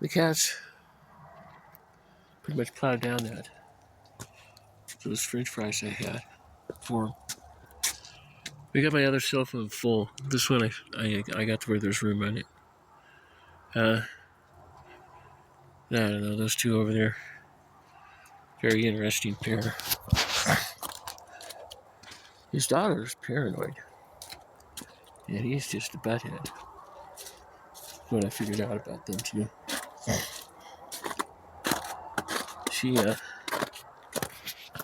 The cats pretty much plowed down those French fries I had for 'em. We got my other cell phone full. This one I got to where there's room on it. I don't know, those two over there. Very interesting pair. His daughter's paranoid. And he's just a butthead. What I figured out about them too. She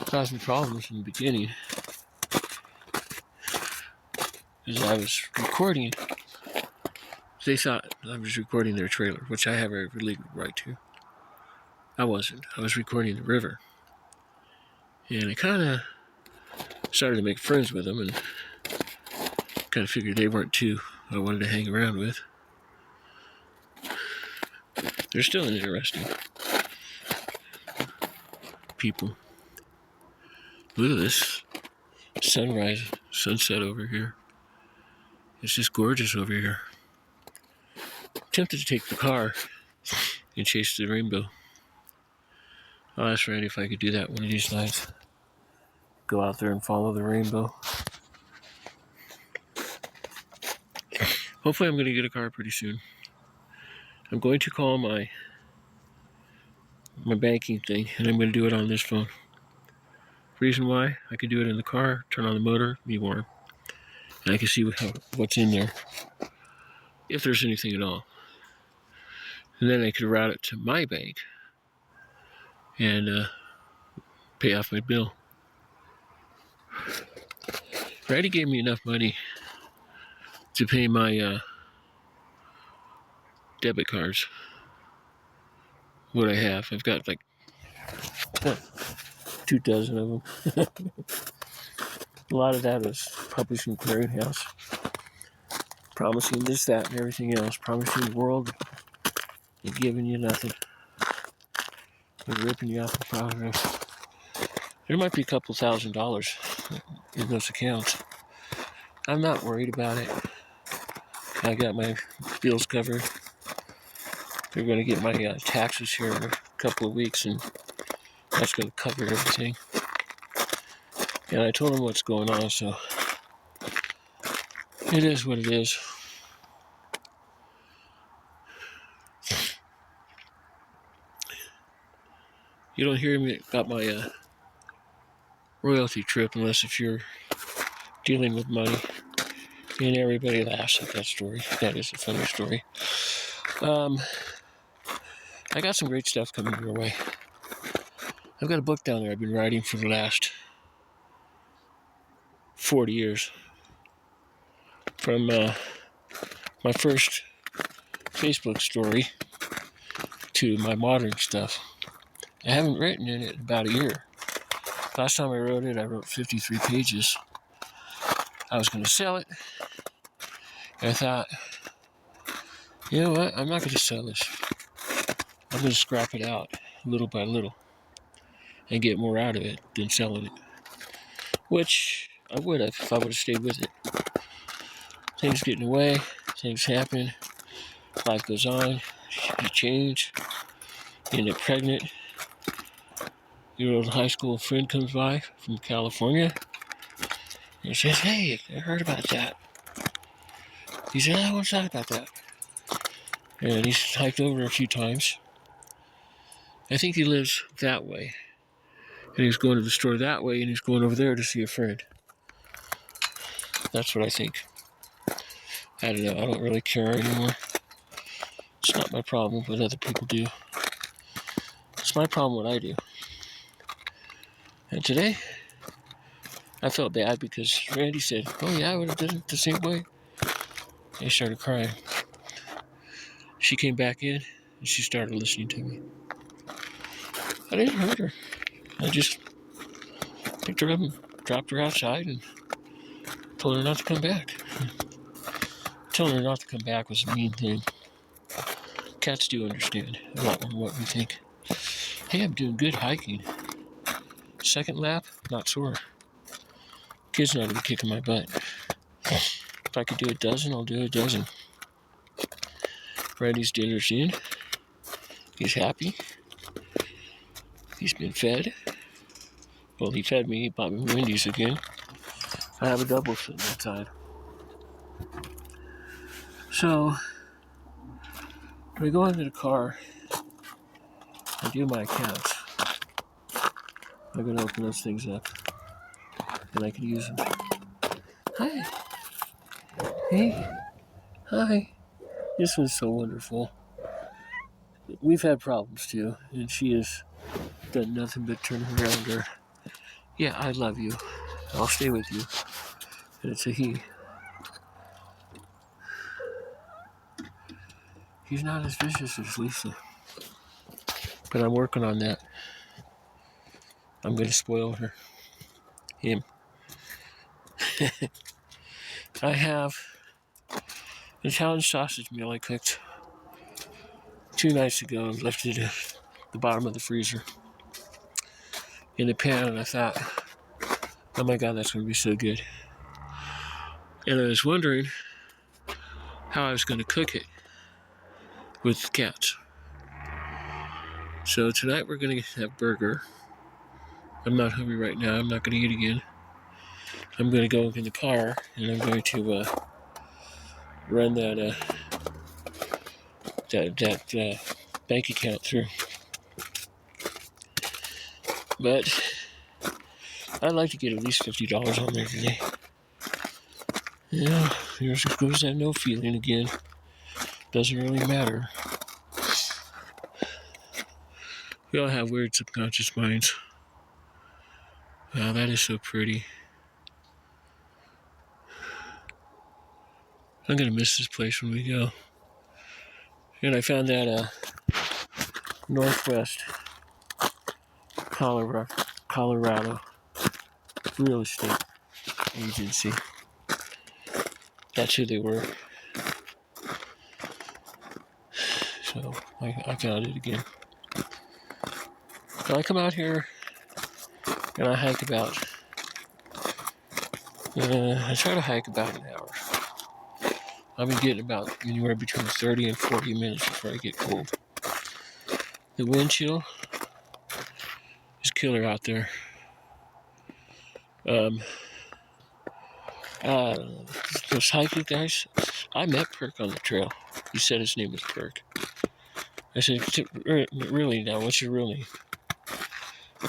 caused me problems in the beginning. Because I was recording. They thought I was recording their trailer, which I have a legal right to. I wasn't. I was recording the river. And I kind of started to make friends with them and kind of figured they weren't two I wanted to hang around with. They're still interesting people. Look at this sunrise, sunset over here. It's just gorgeous over here. I'm tempted to take the car and chase the rainbow. I'll ask Randy if I could do that one of these nights. Go out there and follow the rainbow. Hopefully I'm going to get a car pretty soon. I'm going to call my banking thing, and I'm going to do it on this phone. Reason why? I can do it in the car, turn on the motor, be warm. And I can see what's in there, if there's anything at all. And then I could route it to my bank and pay off my bill. Randy gave me enough money to pay my debit cards. What I have, I've got like 2 dozen of them. A lot of that was Publishing Clearinghouse, promising this, that, and everything else, promising the world and giving you nothing. They're ripping you off the progress. There might be a couple $1,000s in those accounts. I'm not worried about it. I got my bills covered. They're going to get my taxes here in a couple of weeks, and that's going to cover everything. And I told them what's going on, so it is what it is. You don't hear me about my royalty trip unless if you're dealing with money. And everybody laughs at that story. That is a funny story. I got some great stuff coming your way. I've got a book down there I've been writing for the last 40 years. From my first Facebook story to my modern stuff. I haven't written in it in about a year. Last time I wrote 53 pages. I was going to sell it. And I thought, you know what? I'm not going to sell this. I'm going to scrap it out little by little and get more out of it than selling it. Which I would have if I would have stayed with it. Things get in the way. Things happen. Life goes on. You change. You end up pregnant. Your old high school friend comes by from California and says, "Hey, I heard about that." He said, "I want to talk about that." And he's hiked over a few times. I think he lives that way. And he's going to the store that way, and he's going over there to see a friend. That's what I think. I don't know. I don't really care anymore. It's not my problem what other people do. It's my problem what I do. And today, I felt bad because Randy said, "Oh yeah, I would have done it the same way." And I started crying. She came back in, and she started listening to me. I didn't hurt her. I just picked her up and dropped her outside and told her not to come back. Telling her not to come back was a mean thing. Cats do understand a lot more what we think. Hey, I'm doing good hiking. Second lap, not sore. Kid's not even kicking my butt. If I could do a dozen, I'll do a dozen. Randy's dinner's in. He's happy. He's been fed. Well, he fed me. He bought me Wendy's again. I have a double sitting outside. So, when I go into the car and do my accounts, I'm going to open those things up. And I can use them. Hi. Hey. Hi. This was so wonderful. We've had problems too, and she has done nothing but turn around her. Yeah, I love you. I'll stay with you. And it's a he. He's not as vicious as Lisa. But I'm working on that. I'm going to spoil her. Him. I have an Italian sausage meal I cooked 2 nights ago and left it at the bottom of the freezer in the pan, and I thought, oh my God, that's going to be so good. And I was wondering how I was going to cook it with the cats. So tonight we're going to have burger. I'm not hungry right now. I'm not going to eat again. I'm going to go in the car and I'm going to run that bank account through. But I'd like to get at least $50 on there today. Yeah, there goes that no feeling again. Doesn't really matter. We all have weird subconscious minds. Wow, that is so pretty. I'm going to miss this place when we go. And I found that Northwest Colorado real estate agency. That's who they were. So I found it again. So I come out here and I hike about, I try to hike about an hour. I've been getting about anywhere between 30 and 40 minutes before I get cold. The wind chill is killer out there. Those hiking guys, I met Perk on the trail. He said his name was Perk. I said, really now, what's your real name?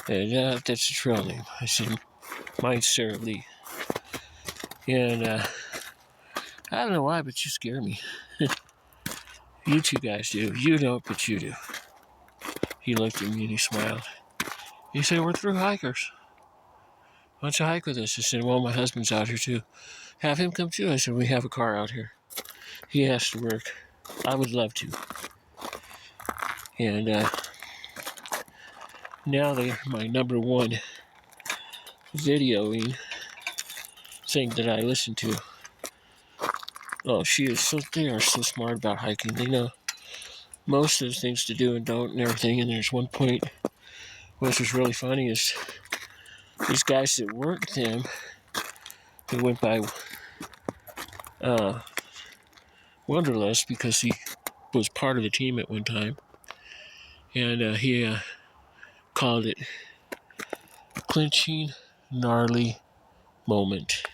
That's the trail name. I said, mine's Sara Lee. And I don't know why, but you scare me. You two guys do. You don't, but you do. He looked at me and he smiled. He said, we're through hikers. Why don't you hike with us? I said, well, my husband's out here too. Have him come too. I said, we have a car out here. He has to work. I would love to. And now they're my number one videoing thing that I listen to. Oh, they are so smart about hiking. They know most of the things to do and don't and everything. And there's one point which was really funny is these guys that worked him, they went by Wanderlust because he was part of the team at one time. And he called it clinching gnarly moment.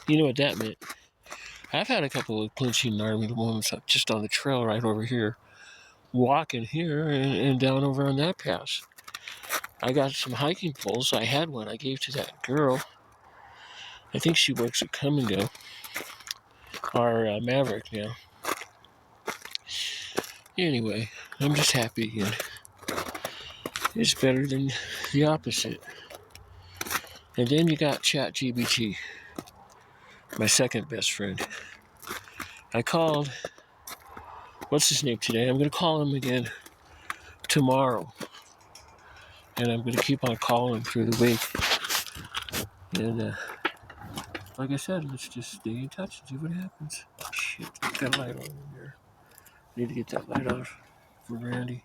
You know what that meant? I've had a couple of clinching gnarly moments just on the trail right over here, walking here and down over on that pass. I got some hiking poles. I had one I gave to that girl. I think she works at Come and Go, our Maverick now. Anyway, I'm just happy again. It's better than the opposite. And then you got ChatGPT, my second best friend. I called, what's his name today? I'm going to call him again tomorrow. And I'm going to keep on calling him through the week. And like I said, let's just stay in touch and see what happens. Shit, get that light on in there. Need to get that light off for Randy.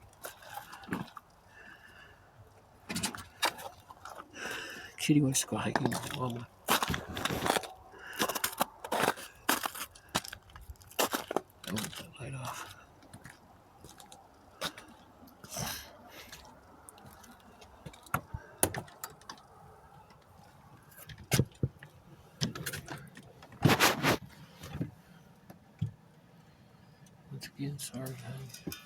Kitty wants to go hiking with Mama. I want that light off. Once again, sorry, honey.